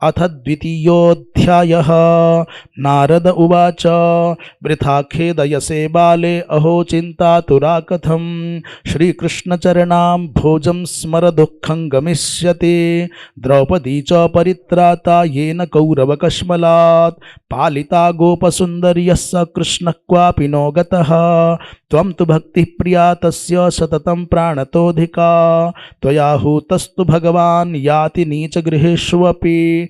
अथ द्वितीयोऽध्यायः। नारद उवाच वृथा खेदयसे बाले अहो चिन्तातुरा कथं श्रीकृष्णचरणां भोजं स्मर दुःखं गमिष्यति। द्रौपदी च परित्राता येन कौरवकश्मलात् पालिता गोपसुन्दर्यः स कृष्णः क्वापि नो गतः। त्वं तु भक्तिप्रिया तस्य सततं प्राणतोऽधिका त्वया हूतस्तु भगवान् याति नीचगृहेष्वपि।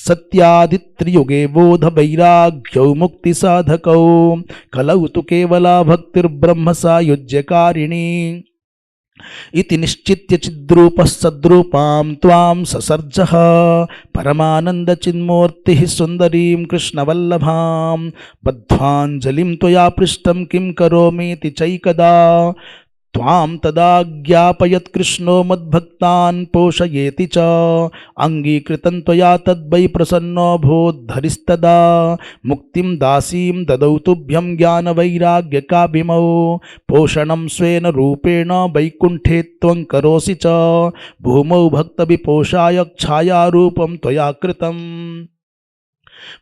सत्यादित्रियुगे बोध वैराग्यौ मुक्तिसाधकौ कलौ तु केवला भक्तिर्ब्रह्म सायुज्यकारिणी। इति निश्चित्य चिद्रूपः सद्रूपां त्वां ससर्जः परमानन्दचिन्मूर्तिः सुन्दरीं कृष्णवल्लभां। बद्ध्वाञ्जलिं त्वया पृष्टं किं करोमीति चैकदा त्वां तदा ज्ञापयत् कृष्णो मद्भक्तान् पोषयेति च। अङ्गीकृतं त्वया तद्वै प्रसन्नोऽभूद्धरिस्तदा मुक्तिं दासीं ददौ तुभ्यं ज्ञानवैराग्यकाभिमौ। पोषणं स्वेन रूपेण वैकुण्ठे त्वं करोसि च भूमौ भक्तविपोषाय छायारूपं त्वया कृतम्।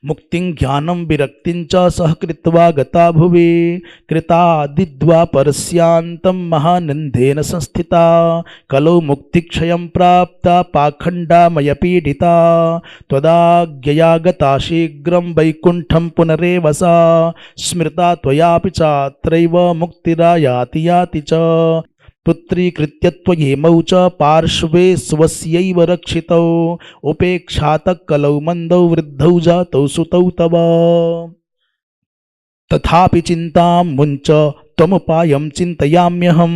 मुक्तिं ज्ञानं विरक्तिं च सह कृत्वा गता भुवि कृतादिद्वापरस्यान्तं महानन्देन संस्थिता। कलौ मुक्तिक्षयं प्राप्ता पाखण्डामयपीडिता त्वदाज्ञया गता शीघ्रं वैकुण्ठं पुनरेव सा। स्मृता त्वयापि चात्रैव मुक्तिरायाति याति च। पुत्रीकृत्य त्वयेमौ च पार्श्वे स्वस्यैव रक्षितौ उपेक्षातः कलौ मन्दौ वृद्धौ जातौ सुतौ तव। तथापि चिन्तां मुञ्च त्वमुपायं चिन्तयाम्यहं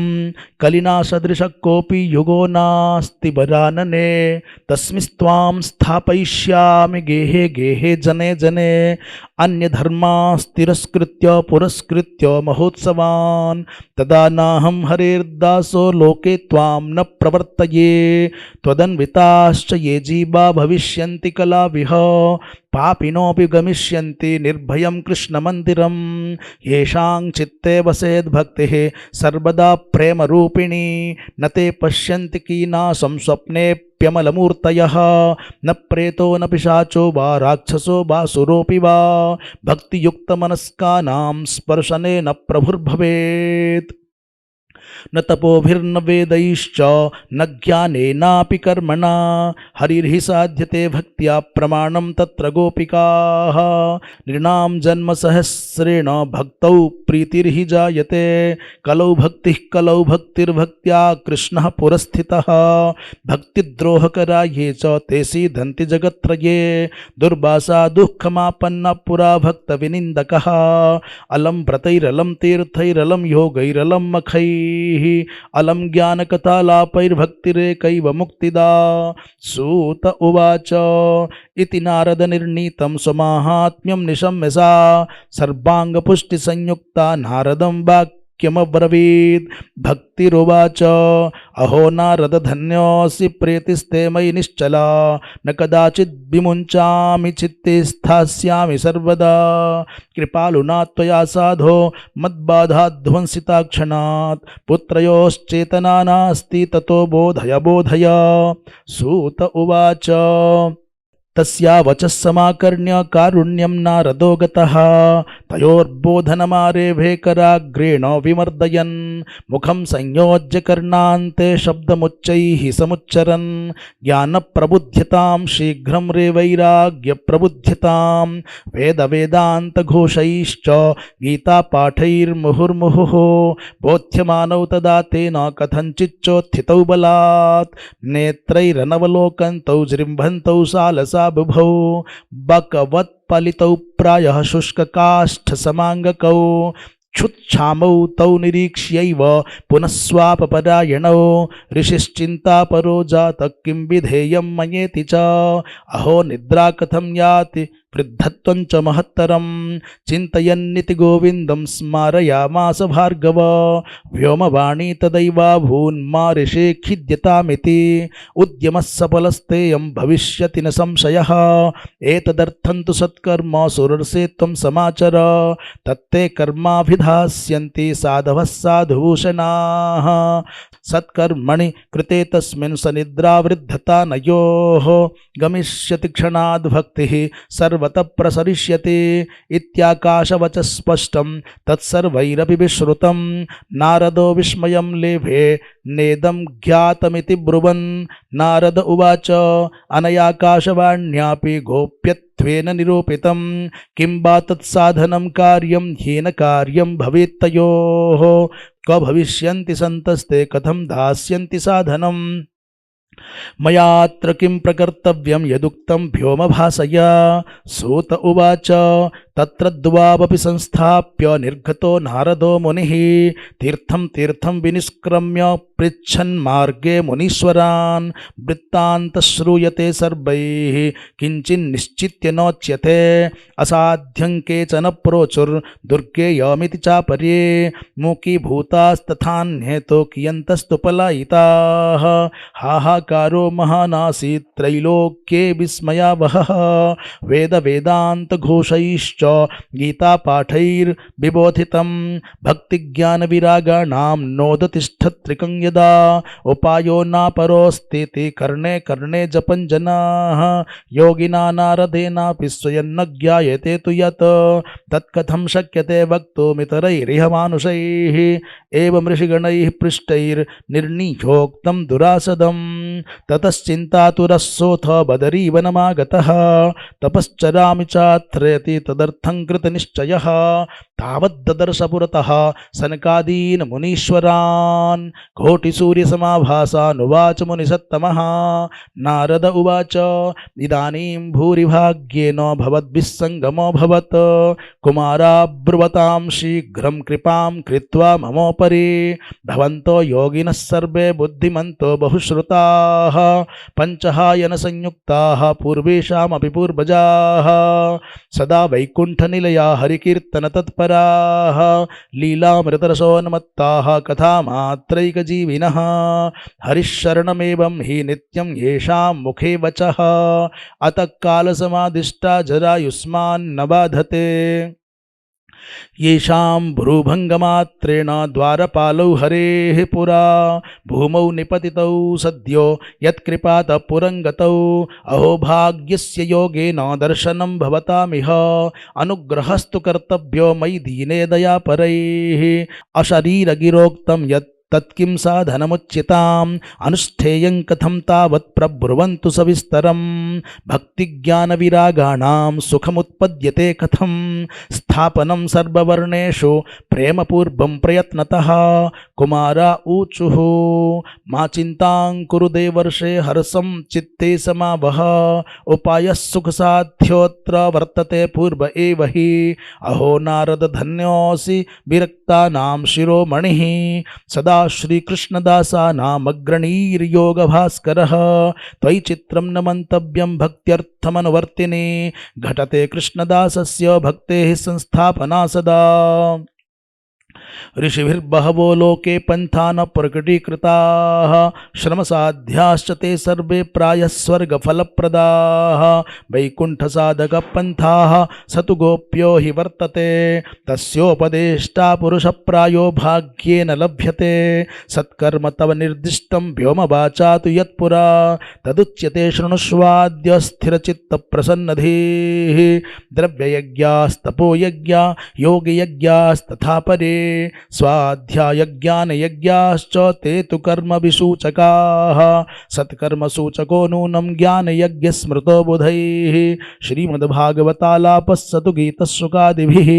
कलिना सदृशः कोऽपि युगो नास्ति वरानने। तस्मिस्त्वां स्थापयिष्यामि गेहे गेहे जने जने अन्यधर्मास्तिरस्कृत्य पुरस्कृत्य महोत्सवान्। तदा नाहं हरेर्दासो लोके त्वां न प्रवर्तये त्वदन्विताश्च ये जीवा भविष्यन्ति कलाविह। पापिनोऽपि गमिष्यन्ति निर्भयं कृष्णमन्दिरं येषां चित्ते वसेद्भक्तिः सर्वदा प्रेमरूपिणी। न ते पश्यन्ति कीनाशं स्वप्नेऽप्यमलमूर्तयः न प्रेतो न पिशाचो वा राक्षसो वासुरोऽपि वा भक्तियुक्तमनस्कानां स्पर्शनेन प्रभुर्भवेत्। न तपोभिर्न वेदैश्च न ज्ञानेनापि कर्मणा हरिर्हि साध्यते भक्त्या प्रमाणं तत्र गोपिकाः। नृणां जन्मसहस्रेण भक्तौ प्रीतिर्हि जायते कलौ भक्तिः कलौ भक्तिर्भक्त्या कृष्णः पुरस्थितः। भक्तिद्रोहकरा ये च ते सीदन्ति जगत्त्रये दुर्वासा दुःखमापन्ना पुरा भक्तविनिन्दकः। अलं व्रतैरलं तीर्थैरलं योगैरलं मखैः अलं ज्ञानकथालापैर्भक्तिरेकैव मुक्तिदा। सूत उवाच इति नारदनिर्णीतं स्वमाहात्म्यं निशम्य सा सर्वाङ्गपुष्टिसंयुक्ता नारदं वाक्यमब्रवीत्। भक्तिरुवाच अहो नारद धन्योऽसि प्रीतिस्ते मयि निश्चला न कदाचिद् विमुञ्चामि चित्ते स्थास्यामि सर्वदा। कृपालुना त्वया साधो मद्बाधाध्वंसिता क्षणात् पुत्रयोश्चेतना नास्ति ततो बोधय बोधय। सूत उवाच तस्या वचः समाकर्ण्य कारुण्यं नारदो गतः तयोर्बोधनमारेभे कराग्रेण विमर्दयन् मुखं संयोज्य कर्णान्ते शब्दमुच्चैः समुच्चरन्। ज्ञानप्रबुध्यतां शीघ्रं रे वैराग्यप्रबुध्यतां वेदवेदान्तघोषैश्च गीतापाठैर्मुहुर्मुहुः बोध्यमानौ तदा तेन कथञ्चिच्चोत्थितौ बलात्। नेत्रैरनवलोकन्तौ जृम्भन्तौ सालसा बुभौ बकवत्पलितौ प्रायः शुष्ककाष्ठसमाङ्गकौ क्षुत्क्षामौ तौ निरीक्ष्यैव पुनः स्वापपरायणौ। ऋषिश्चिन्तापरो जातः किं विधेयं मयेति च अहो निद्रा कथं याति वृद्धत्वं च महत्तरं चिन्तयन्निति गोविन्दं स्मारयामास भार्गव व्योमवाणी तदैवाभून्मारिषे खिद्यतामिति उद्यमः सफलस्तेयं भविष्यति न संशयः एतदर्थं तु सत्कर्म सुरर्षे त्वं समाचर तत्ते कर्माभिधास्यन्ति साधवः साधुभूषणाः सत्कर्मणि कृते तस्मिन् सनिद्रावृद्धता नयोः गमिष्यति क्षणाद् भक्तिः सर्वतः प्रसरिष्यति इत्याकाशवचः स्पष्टं तत्सर्वैरपि विश्रुतं नारदो विस्मयं लेभे नेदं ज्ञातमिति ब्रुवन् नारद उवाच अनयाकाशवाण्यापि गोप्यत्वेन निरूपितं किं वा तत्साधनं कार्यं ह्येन कार्यं भवेत्तयोः क भविष्यन्ति सन्तस्ते कथं दास्यन्ति साधनं मयात्र किं प्रकर्तव्यं यदुक्तं व्योमभासया सूत उवाच तत्र द्वावपि संस्थाप्य निर्गतो नारदो मुनिः तीर्थं तीर्थं विनिष्क्रम्य पृच्छन्मार्गे मुनीश्वरान् वृत्तान्तः श्रूयते सर्वैः किञ्चिन्निश्चित्य नोच्यते असाध्यं केचन प्रोचुर्दुर्गे यामिति चापर्ये मूकीभूतास्तथान्येतो कियन्तस्तु पलायिताः हाहाकारो महानासीत् त्रैलोक्ये विस्मयावहः वेदान्तघोषैश्च गीतापाठैर्विबोधितं भक्तिज्ञानविरागाणां नोदतिष्ठत्रिकं यदा उपायो नापरोऽस्तीति कर्णे कर्णे जपन् जनाः योगिना नारदेनापि स्वयं न ज्ञायते तु यत् तत्कथं शक्यते वक्तुमितरैरिह मानुषैः एवं ऋषिगणैः पृष्टैर्निर्णीयोक्तं दुरासदं ततश्चिन्तातुरस्सोऽथ बदरीवनमागतः तपश्चरामि चात्रयति तदर्थं कृतनिश्चयः तावद्ददर्श पुरतः सनकादीन् मुनीश्वरान् कोटिसूर्यसमाभासानुवाच मुनिसत्तमः नारद उवाच इदानीं भूरिभाग्येन भवद्भिस्सङ्गमोऽभवत् कुमाराब्रुवतां शीघ्रं कृपां कृत्वा ममोपरि भवन्तो योगिनः सर्वे बुद्धिमन्तो बहुश्रुताः पञ्चहायनसंयुक्ताः पूर्वेषामपि पूर्वजाः सदा वैकुण्ठनिलया हरिकीर्तनतत्पराः लीलामृतरसोन्मत्ताः कथामात्रैकजीविनः हरिशरणमेवं हि नित्यं येषां मुखे वचः अतः कालसमादिष्टा जरायुष्मान्न बाधते येषां भ्रूभङ्गमात्रेण द्वारपालौ हरेः पुरा भूमौ निपतितौ सद्यो यत्कृपातः पुरङ्गतौ अहो भाग्यस्य योगेन दर्शनं भवतामिह अनुग्रहस्तु कर्तव्यो मयि दीने दयापरैः अशरीरगिरोक्तं यत् तत्किं साधनमुच्यताम् अनुष्ठेयं कथं तावत् प्रब्रुवन्तु सविस्तरं भक्तिज्ञानविरागाणां सुखमुत्पद्यते कथं स्थापनं सर्ववर्णेषु प्रेमपूर्वं प्रयत्नतः कुमारा ऊचुः मा चिन्तां कुरु देवर्षे हर्षं चित्ते समावह उपायः सुखसाध्योऽत्र वर्तते पूर्व एव हि अहो नारद धन्योऽसि विरक्तानां शिरोमणिः सदा श्रीकृष्णदासानामग्रणीर्योगभास्करः त्वयि चित्रं न मन्तव्यं भक्त्यर्थमनुवर्तिने घटते कृष्णदासस्य भक्तेः संस्थापना सदा ऋषिभिर्बहवो लोके पन्थान प्रकटीकृताः श्रमसाध्याश्च ते सर्वे प्रायः स्वर्गफलप्रदाः वैकुण्ठसाधकपन्थाः स तु गोप्यो हि वर्तते तस्योपदेष्टा पुरुषप्रायो भाग्येन लभ्यते सत्कर्म तव निर्दिष्टं व्योमवाचा तु यत्पुरा तदुच्यते शृणुष्वाद्य स्थिरचित्तप्रसन्नधीः द्रव्ययज्ञास्तपोयज्ञा योगयज्ञास्तथा परे स्वाध्यायज्ञानयज्ञाश्च ते तु कर्मविसूचकाः सत्कर्मसूचको नूनं ज्ञानयज्ञस्मृतो बुधैः श्रीमद्भागवतालापः तु गीतशुकादिभिः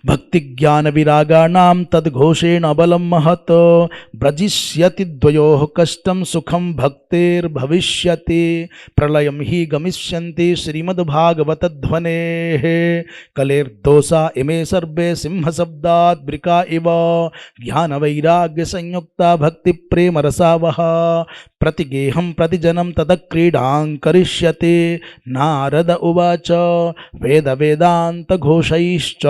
भक्तिज्ञानविरागाणां तद्घोषेण बलं महत् व्रजिष्यति द्वयोः कष्टं सुखं भक्तेर्भविष्यति प्रलयं हि गमिष्यन्ति श्रीमद्भागवतध्वनेः कलेर्दोषा इमे सर्वे सिंहशब्दात् वृका इव ज्ञानवैराग्यसंयुक्ता भक्तिप्रेमरसावहा प्रतिगेहं प्रतिजनं तदक्रीडां करिष्यति। नारद उवाच वेदवेदान्तघोषैश्च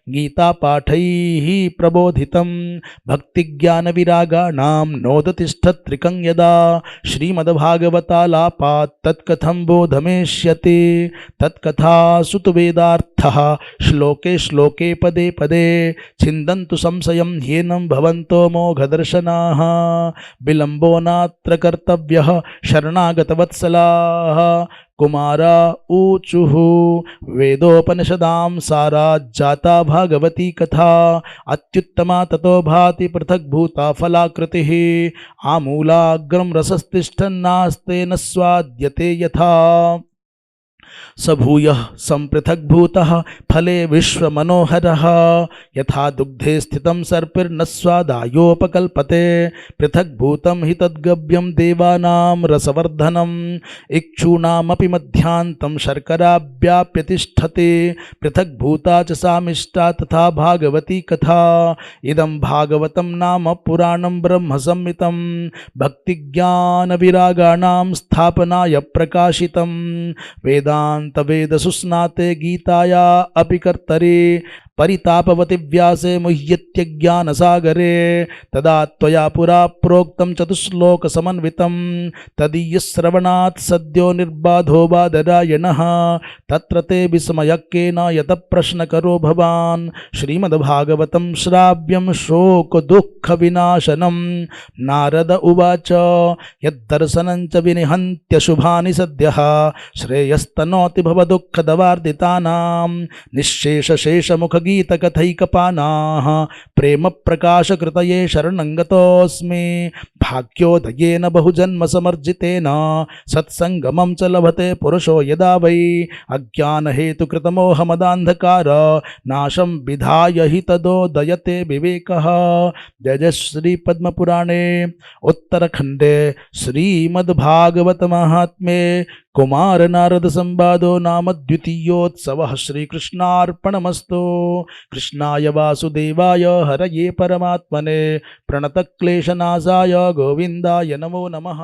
गीतापाठैः प्रबोधितं भक्तिज्ञानविरागाणां नोदतिष्ठत्रिकं यदा श्रीमद्भागवतालापात् तत्कथं बोधमेष्यति। तत्कथासु तु वेदार्थः श्लोके श्लोके पदे पदे छिन्दन्तु संशयं ह्येनं भवन्तो मोघदर्शनाः। विलम्बो नात्र कर्तव्यः शरणागतवत्सलाः। कुमारा ऊचुः वेदोपनिषदां सारा जाता भागवती कथा अत्युत्तमा ततो भाति पृथग्भूता फलाकृतिः। आमूलाग्रं रसस्तिष्ठन्नास्तेन स्वाद्यते यथा स भूयः सम्पृथग्भूतः फले विश्वमनोहरः। यथा दुग्धे स्थितं सर्पिर्न स्वादायोपकल्पते पृथग्भूतं हि तद्गव्यं देवानां रसवर्धनम्। इक्षूणामपि मध्यान्तं शर्कराव्याप्य तिष्ठति पृथग्भूता च सामिष्टा तथा भागवती कथा। इदं भागवतं नाम पुराणं ब्रह्मसंहितं भक्तिज्ञानविरागाणां स्थापनाय प्रकाशितं। वेदान्तवेदसुस्नाते गीताया अपि कर्तरे परितापवति व्यासे मुह्यत्यज्ञानसागरे। तदा त्वया पुरा प्रोक्तं चतुश्लोकसमन्वितं तदीयश्रवणात् सद्यो निर्बाधो बादरायणः। तत्र ते विस्मयक्केन यतः प्रश्नकरो भवान् श्रीमद्भागवतं श्राव्यं शोकदुःखविनाशनं। नारद उवाच यद्दर्शनं च विनिहन्त्यशुभानि सद्यः श्रेयस्तनोति भवदुःखदवार्दितानां। निःशेषशेषमुखगीतकथैकपानाः प्रेम प्रकाशकृतये शरणं गतोऽस्मि। भाग्योदयेन बहुजन्मसमर्जितेन सत्सङ्गमं च लभते पुरुषो यदा वै। अज्ञानहेतुकृतमोहमदान्धकार नाशं विधाय हि तदोदयते विवेकः। जय जय श्रीपद्मपुराणे उत्तरखण्डे श्रीमद्भागवतमाहात्म्ये कुमारनारदसंवादो नाम द्वितीयोत्सवः। श्रीकृष्णार्पणमस्तु। कृष्णाय वासुदेवाय हरये परमात्मने प्रणतक्लेशनाशाय गोविन्दाय नमो नमः।